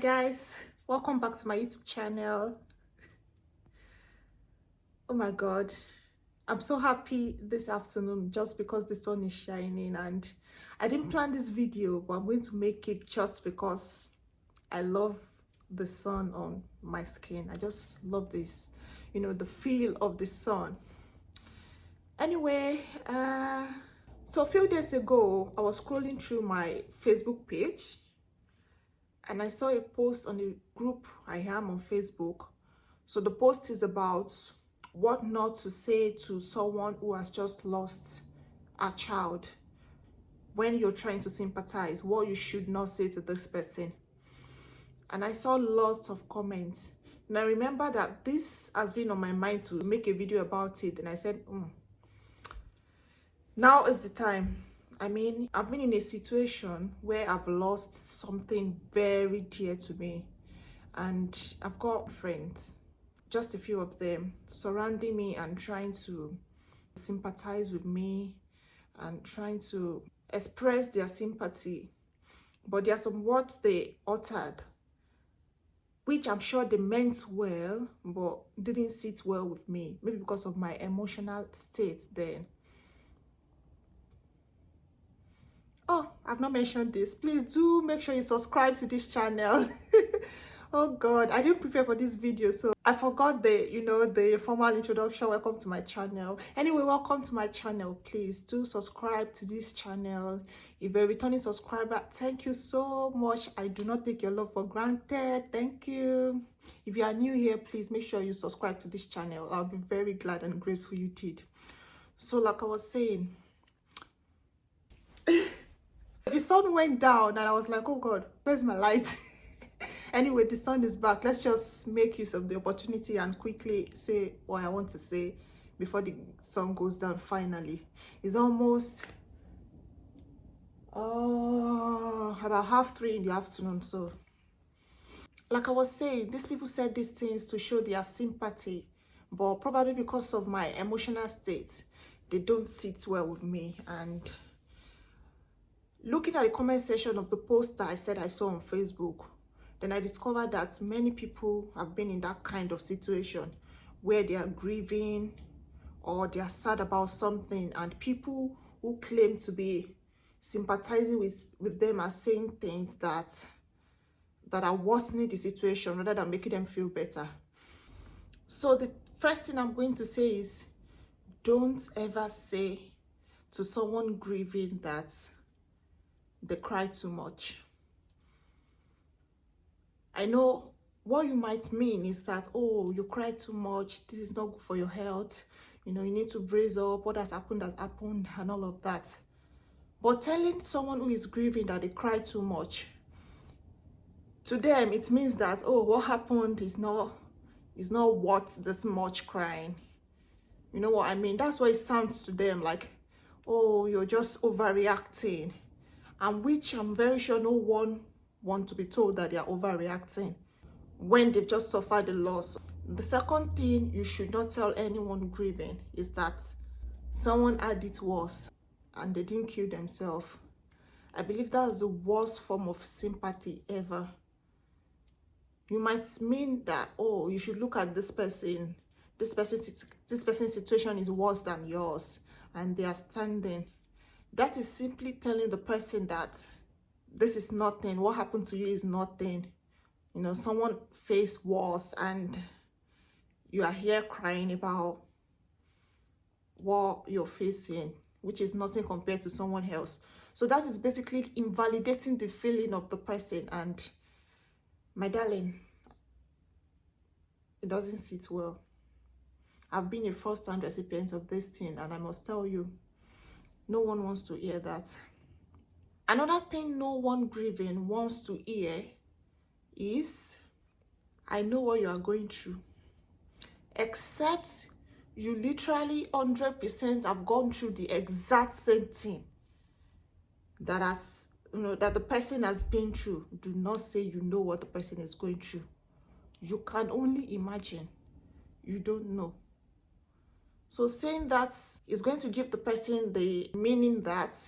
Guys, welcome back to my YouTube channel. Oh my god, I'm so happy this afternoon just because the sun is shining, and I didn't plan this video, but I'm going to make it just because I love the sun on my skin. I just love this, the feel of the sun. Anyway, so a few days ago I was scrolling through my Facebook page and I saw a post on the group I am on Facebook. So the post is about what not to say to someone who has just lost a child. When you're trying to sympathize, what you should not say to this person. And I saw lots of comments. And I remember that this has been on my mind to make a video about it. And I said, now is the time. I mean, I've been in a situation where I've lost something very dear to me. And I've got friends, just a few of them, surrounding me and trying to sympathize with me and trying to express their sympathy. But there are some words they uttered, which I'm sure they meant well, but didn't sit well with me. Maybe because of my emotional state then. Oh, I've not mentioned this. Please do make sure you subscribe to this channel. Oh God, I didn't prepare for this video, so I forgot the formal introduction. Welcome to my channel. Anyway, welcome to my channel. Please do subscribe to this channel. If you're a returning subscriber, thank you so much. I do not take your love for granted. Thank you. If you are new here, please make sure you subscribe to this channel. I'll be very glad and grateful you did. So like I was saying, the sun went down and I was like, oh God, where's my light? Anyway, the sun is back. Let's just make use of the opportunity and quickly say what I want to say before the sun goes down finally. It's almost about 2:30 in the afternoon. So like I was saying, these people said these things to show their sympathy, but probably because of my emotional state, they don't sit well with me. And looking at the comment section of the post that I said I saw on Facebook, then I discovered that many people have been in that kind of situation where they are grieving or they are sad about something, and people who claim to be sympathizing with them are saying things that are worsening the situation rather than making them feel better. So the first thing I'm going to say is, don't ever say to someone grieving that they cry too much. I know what you might mean is that, oh, you cry too much, this is not good for your health, you need to brace up, what has happened, and all of that. But telling someone who is grieving that they cry too much, to them it means that, oh, what happened is not worth this much crying. You know what I mean? That's what it sounds to them, like, oh, you're just overreacting. And which I'm very sure no one want to be told that they are overreacting when they've just suffered the loss. The second thing you should not tell anyone grieving is that someone had it worse and they didn't kill themselves. I believe that's the worst form of sympathy ever. You might mean that, oh, you should look at this person's situation is worse than yours and they are standing. That is simply telling the person that this is nothing. What happened to you is nothing. Someone faced worse and you are here crying about what you're facing, which is nothing compared to someone else. So that is basically invalidating the feeling of the person. And my darling, it doesn't sit well. I've been a first-hand recipient of this thing, and I must tell you, no one wants to hear that. Another thing no one grieving wants to hear is, I know what you are going through. Except you literally 100% have gone through the exact same thing that that the person has been through. Do not say you know what the person is going through. You can only imagine. You don't know. So saying that is going to give the person the meaning that,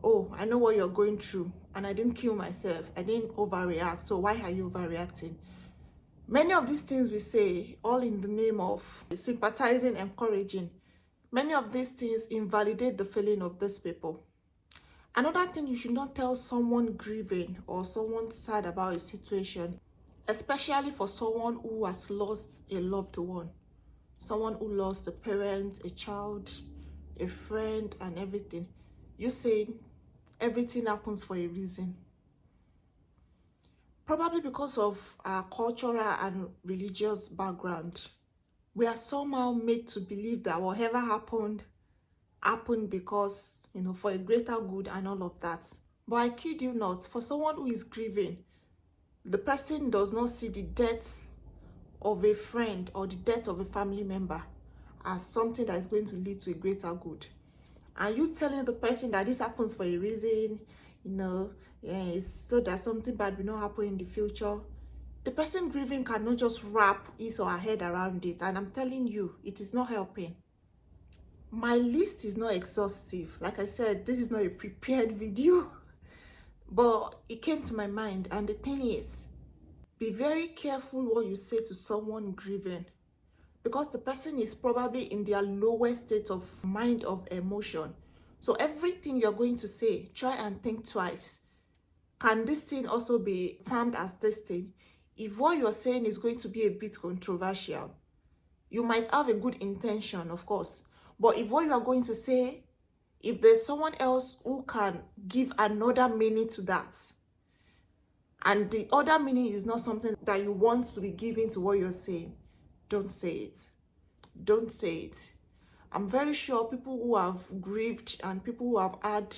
oh, I know what you're going through. and I didn't kill myself. I didn't overreact. So why are you overreacting? Many of these things we say, all in the name of sympathizing, encouraging, many of these things invalidate the feeling of these people. Another thing, you should not tell someone grieving or someone sad about a situation, especially for someone who has lost a loved one, someone who lost a parent, a child, a friend, and everything. You say everything happens for a reason. Probably because of our cultural and religious background, we are somehow made to believe that whatever happened because, for a greater good and all of that. But I kid you not, for someone who is grieving, the person does not see the death of a friend or the death of a family member as something that is going to lead to a greater good. And you telling the person that this happens for a reason, it's so that something bad will not happen in the future. The person grieving cannot just wrap his or her head around it. And I'm telling you, it is not helping. My list is not exhaustive. Like I said, this is not a prepared video. But it came to my mind. And the thing is, be very careful what you say to someone grieving. Because the person is probably in their lowest state of mind, of emotion. So everything you're going to say, try and think twice. Can this thing also be termed as this thing? If what you're saying is going to be a bit controversial, you might have a good intention, of course. But if what you are going to say, if there's someone else who can give another meaning to that, and the other meaning is not something that you want to be given to what you're saying, don't say it. Don't say it. I'm very sure people who have grieved and people who have had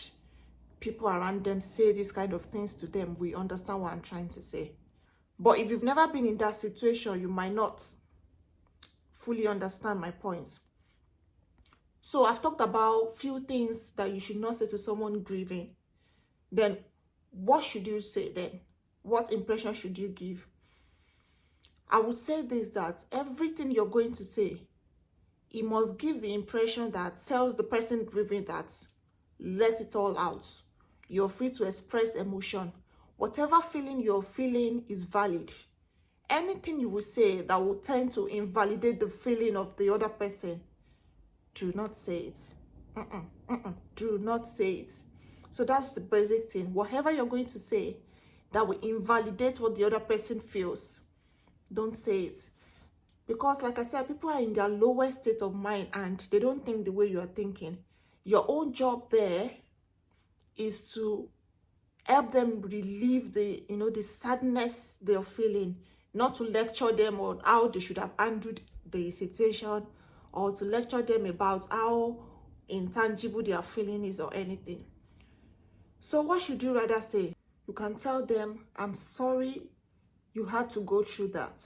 people around them say these kind of things to them, we understand what I'm trying to say. But if you've never been in that situation, you might not fully understand my point. So I've talked about few things that you should not say to someone grieving. Then what should you say then? What impression should you give? I would say this, that everything you're going to say, it must give the impression that tells the person grieving that let it all out. You're free to express emotion. Whatever feeling you're feeling is valid. Anything you will say that will tend to invalidate the feeling of the other person, do not say it. Do not say it. So that's the basic thing. Whatever you're going to say that will invalidate what the other person feels, don't say it. Because like I said, people are in their lowest state of mind and they don't think the way you are thinking. Your own job there is to help them relieve the, the sadness they're feeling, not to lecture them on how they should have handled the situation, or to lecture them about how intangible their feeling is or anything. So what should you rather say? You can tell them, I'm sorry you had to go through that.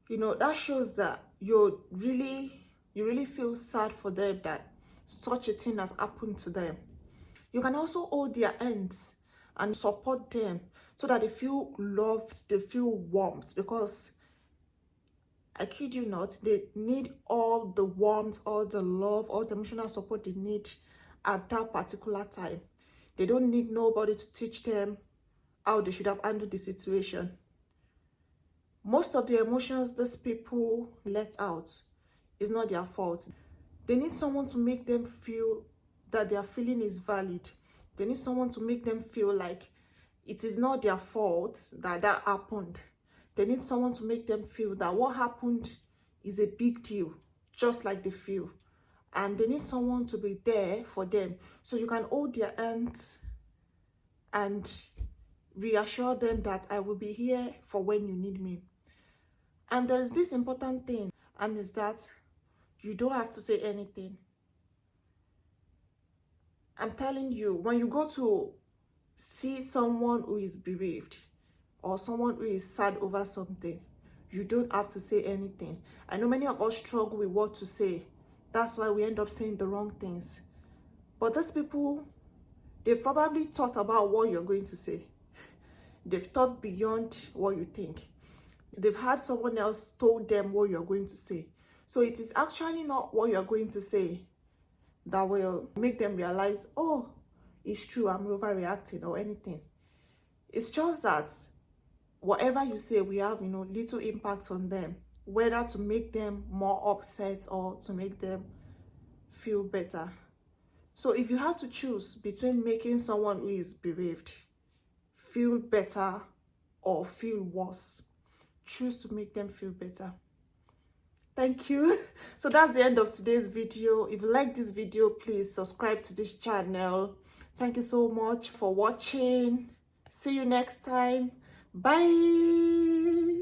That shows that you really feel sad for them that such a thing has happened to them. You can also hold their hands and support them so that they feel loved, they feel warmth, because I kid you not, they need all the warmth, all the love, all the emotional support they need at that particular time. They don't need nobody to teach them how they should have handled the situation. Most of the emotions these people let out is not their fault. They need someone to make them feel that their feeling is valid. They need someone to make them feel like it is not their fault that happened. They need someone to make them feel that what happened is a big deal, just like they feel. And they need someone to be there for them. So you can hold their hands and reassure them that I will be here for when you need me. And there's this important thing, and is that you don't have to say anything. I'm telling you, when you go to see someone who is bereaved or someone who is sad over something, you don't have to say anything. I know many of us struggle with what to say. That's why we end up saying the wrong things. But those people, they've probably thought about what you're going to say. They've thought beyond what you think. They've had someone else told them what you're going to say. So it is actually not what you're going to say that will make them realize, oh, it's true, I'm overreacting or anything. It's just that whatever you say, we have, you know, little impact on them, whether to make them more upset or to make them feel better. So if you have to choose between making someone who is bereaved feel better or feel worse, choose to make them feel better. Thank you. So that's the end of today's video. If you like this video, please subscribe to this channel. Thank you so much for watching. See you next time. Bye.